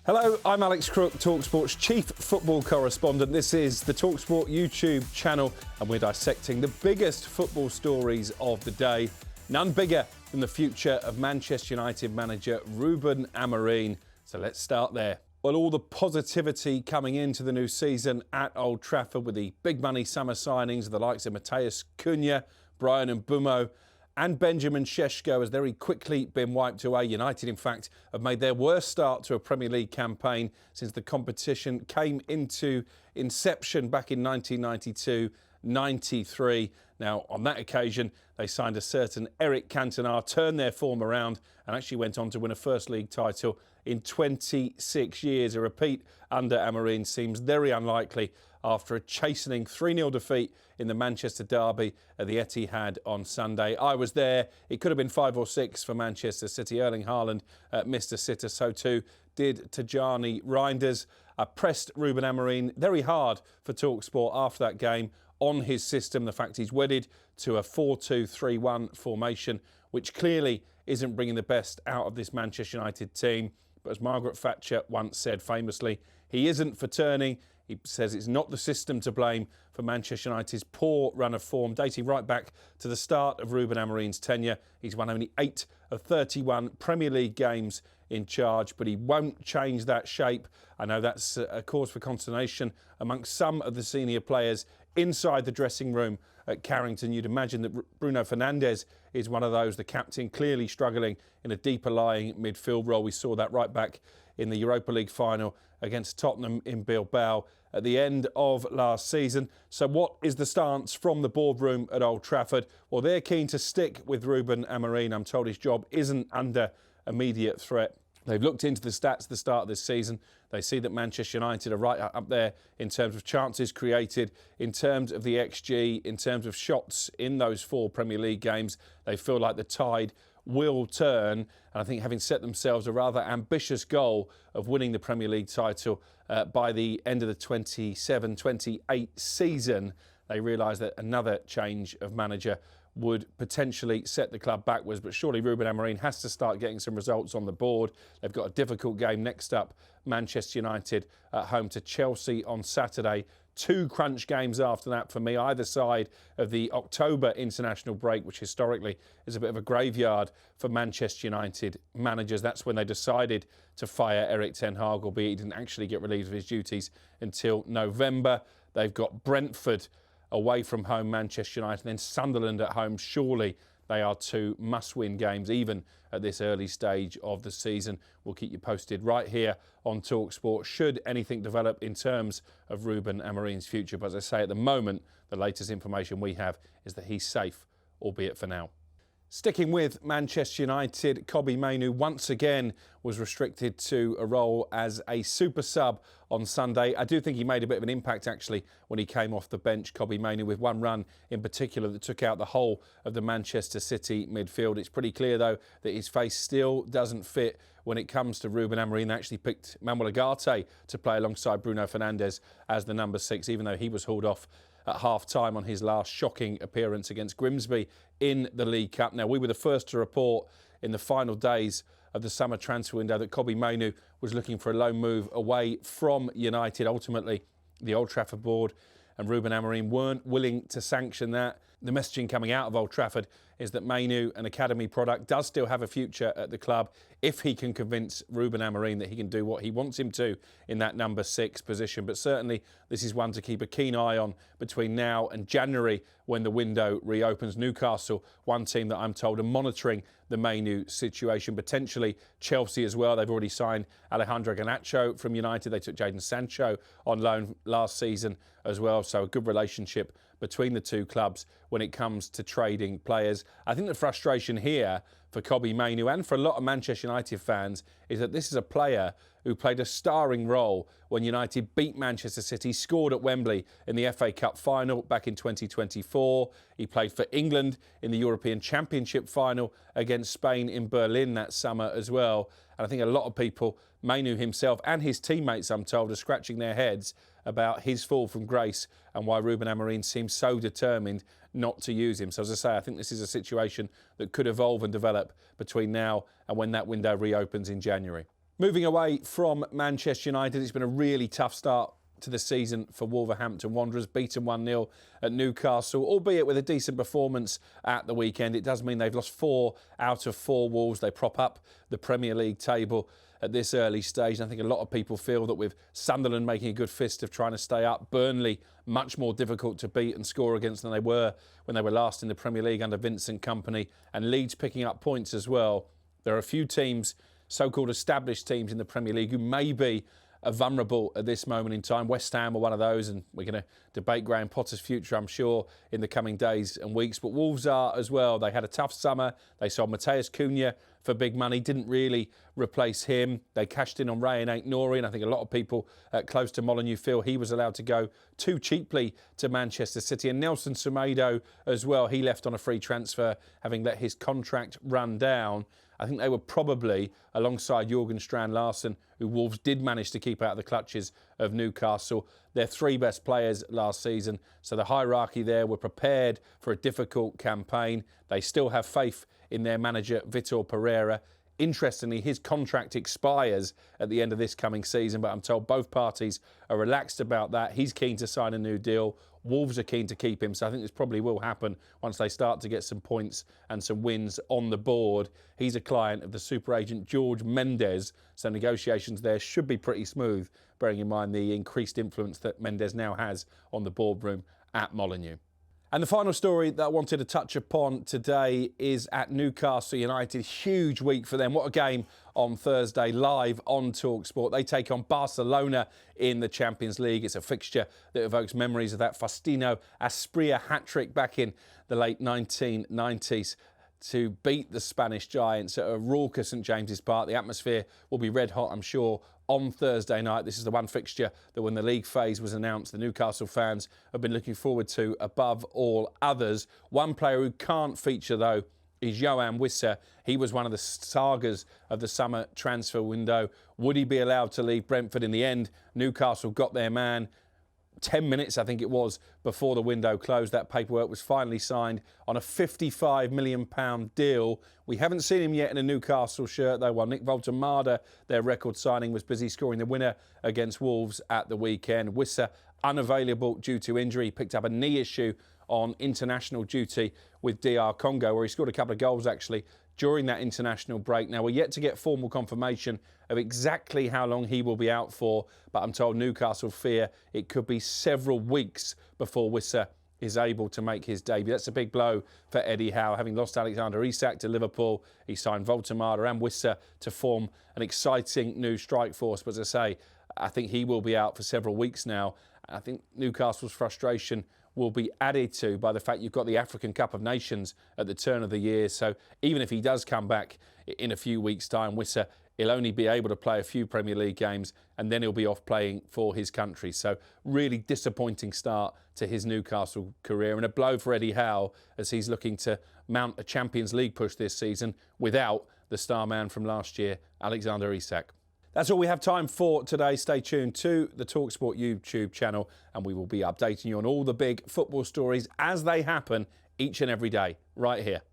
Hello, I'm Alex Crook, talkSPORT's chief football correspondent. This is the talkSPORT YouTube channel, and we're dissecting the biggest football stories of the day. None bigger than the future of Manchester United manager Ruben Amorim. So let's start there. Well, all the positivity coming into the new season at Old Trafford with the big money summer signings of the likes of Matheus Cunha, Brian Mbeumo and Benjamin Šeško has very quickly been wiped away. United, in fact, have made their worst start to a Premier League campaign since the competition came into inception back in 1992-93. Now, on that occasion, they signed a certain Eric Cantona, turned their form around and actually went on to win a First League title in 26 years. A repeat under Amorim seems very unlikely after a chastening 3-0 defeat in the Manchester derby at the Etihad on Sunday. I was there. It could have been 5 or 6 for Manchester City. Erling Haaland missed a sitter, so too did Tijjani Reinders. I pressed Ruben Amorim very hard for talkSPORT after that game on his system, the fact he's wedded to a 4-2-3-1 formation, which clearly isn't bringing the best out of this Manchester United team. But as Margaret Thatcher once said famously, he isn't for turning. He says it's not the system to blame for Manchester United's poor run of form, dating right back to the start of Ruben Amorim's tenure. He's won only 8 of 31 Premier League games in charge, but he won't change that shape. I know that's a cause for consternation amongst some of the senior players inside the dressing room at Carrington. You'd imagine that Bruno Fernandes is one of those, the captain, clearly struggling in a deeper lying midfield role. We saw that right back in the Europa League final against Tottenham in Bilbao at the end of last season. So what is the stance from the boardroom at Old Trafford? Well, they're keen to stick with Ruben Amorim. I'm told his job isn't under immediate threat. They've looked into the stats at the start of this season. They see that Manchester United are right up there in terms of chances created, in terms of the XG, in terms of shots in those 4 Premier League games. They feel like the tide will turn, and I think having set themselves a rather ambitious goal of winning the Premier League title by the end of the 27-28 season, they realise that another change of manager would potentially set the club backwards. But surely Ruben Amorim has to start getting some results on the board. They've got a difficult game next up, Manchester United at home to Chelsea on Saturday. 2 crunch games after that for me, either side of the October international break, which historically is a bit of a graveyard for Manchester United managers. That's when they decided to fire Erik ten Hag, albeit he didn't actually get relieved of his duties until November. They've got Brentford away from home, Manchester United, and then Sunderland at home. Surely they are 2 must-win games, even at this early stage of the season. We'll keep you posted right here on talkSPORT should anything develop in terms of Ruben Amorim's future. But as I say, at the moment, the latest information we have is that he's safe, albeit for now. Sticking with Manchester United, Kobbie Mayu once again was restricted to a role as a super sub on Sunday. I do think he made a bit of an impact actually when he came off the bench, Kobbie Mayu, with one run in particular that took out the whole of the Manchester City midfield. It's pretty clear though that his face still doesn't fit when it comes to Ruben Amorim. They actually picked Manuel Ugarte to play alongside Bruno Fernandes as the number 6, even though he was hauled off at half-time on his last shocking appearance against Grimsby in the League Cup. Now, we were the first to report in the final days of the summer transfer window that Kobbie Mayu was looking for a loan move away from United. Ultimately, the Old Trafford board and Ruben Amorim weren't willing to sanction that. The messaging coming out of Old Trafford is that Mayu, an academy product, does still have a future at the club if he can convince Ruben Amorim that he can do what he wants him to in that number 6 position. But certainly this is one to keep a keen eye on between now and January when the window reopens. Newcastle, one team that I'm told are monitoring the Mayu situation, potentially Chelsea as well. They've already signed Alejandro Garnacho from United. They took Jadon Sancho on loan last season as well. So a good relationship between the 2 clubs when it comes to trading players. I think the frustration here for Kobbie Mayu and for a lot of Manchester United fans is that this is a player who played a starring role when United beat Manchester City, scored at Wembley in the FA Cup final back in 2024. He played for England in the European Championship final against Spain in Berlin that summer as well. And I think a lot of people, Mayu himself and his teammates, I'm told, are scratching their heads about his fall from grace and why Ruben Amorim seems so determined not to use him. So as I say, I think this is a situation that could evolve and develop between now and when that window reopens in January. Moving away from Manchester United, it's been a really tough start to the season for Wolverhampton Wanderers, beaten 1-0 at Newcastle, albeit with a decent performance at the weekend. It does mean they've lost 4 out of 4 Wolves. They prop up the Premier League table at this early stage. And I think a lot of people feel that with Sunderland making a good fist of trying to stay up, Burnley much more difficult to beat and score against than they were when they were last in the Premier League under Vincent Kompany, and Leeds picking up points as well. There are a few teams, so-called established teams in the Premier League, who may be vulnerable at this moment in time. West Ham are one of those, and we're going to debate Graham Potter's future, I'm sure, in the coming days and weeks. But Wolves are as well. They had a tough summer. They sold Mateus Cunha for big money, didn't really replace him. They cashed in on Rayan Aït-Nouri, and I think a lot of people close to Molineux feel he was allowed to go too cheaply to Manchester City. And Nelson Semedo as well. He left on a free transfer, having let his contract run down. I think they were probably, alongside Jurgen Strand-Larsen, who Wolves did manage to keep out of the clutches of Newcastle, their 3 best players last season. So the hierarchy there were prepared for a difficult campaign. They still have faith in their manager, Vitor Pereira. Interestingly, his contract expires at the end of this coming season, but I'm told both parties are relaxed about that. He's keen to sign a new deal. Wolves are keen to keep him, so I think this probably will happen once they start to get some points and some wins on the board. He's a client of the super agent George Mendes, so negotiations there should be pretty smooth, bearing in mind the increased influence that Mendes now has on the boardroom at Molineux. And the final story that I wanted to touch upon today is at Newcastle United. Huge week for them. What a game on Thursday, live on talkSPORT. They take on Barcelona in the Champions League. It's a fixture that evokes memories of that Faustino Asprilla hat-trick back in the late 1990s. To beat the Spanish Giants at a raucous St James's Park. The atmosphere will be red hot, I'm sure, on Thursday night. This is the one fixture that when the league phase was announced, the Newcastle fans have been looking forward to above all others. One player who can't feature, though, is Yoane Wissa. He was one of the sagas of the summer transfer window. Would he be allowed to leave Brentford in the end? Newcastle got their man. 10 minutes, I think it was, before the window closed. That paperwork was finally signed on a £55 million deal. We haven't seen him yet in a Newcastle shirt, though, while Nick Voltemada, their record signing, was busy scoring the winner against Wolves at the weekend. Wissa, unavailable due to injury, picked up a knee issue on international duty with DR Congo, where he scored a couple of goals, actually, during that international break. Now, we're yet to get formal confirmation of exactly how long he will be out for, but I'm told Newcastle fear it could be several weeks before Wissa is able to make his debut. That's a big blow for Eddie Howe. Having lost Alexander Isak to Liverpool, he signed Voltemada and Wissa to form an exciting new strike force. But as I say, I think he will be out for several weeks now. I think Newcastle's frustration will be added to by the fact you've got the African Cup of Nations at the turn of the year. So even if he does come back in a few weeks' time, Wissa, he'll only be able to play a few Premier League games and then he'll be off playing for his country. So really disappointing start to his Newcastle career, and a blow for Eddie Howe as he's looking to mount a Champions League push this season without the star man from last year, Alexander Isak. That's all we have time for today. Stay tuned to the talkSPORT YouTube channel and we will be updating you on all the big football stories as they happen each and every day right here.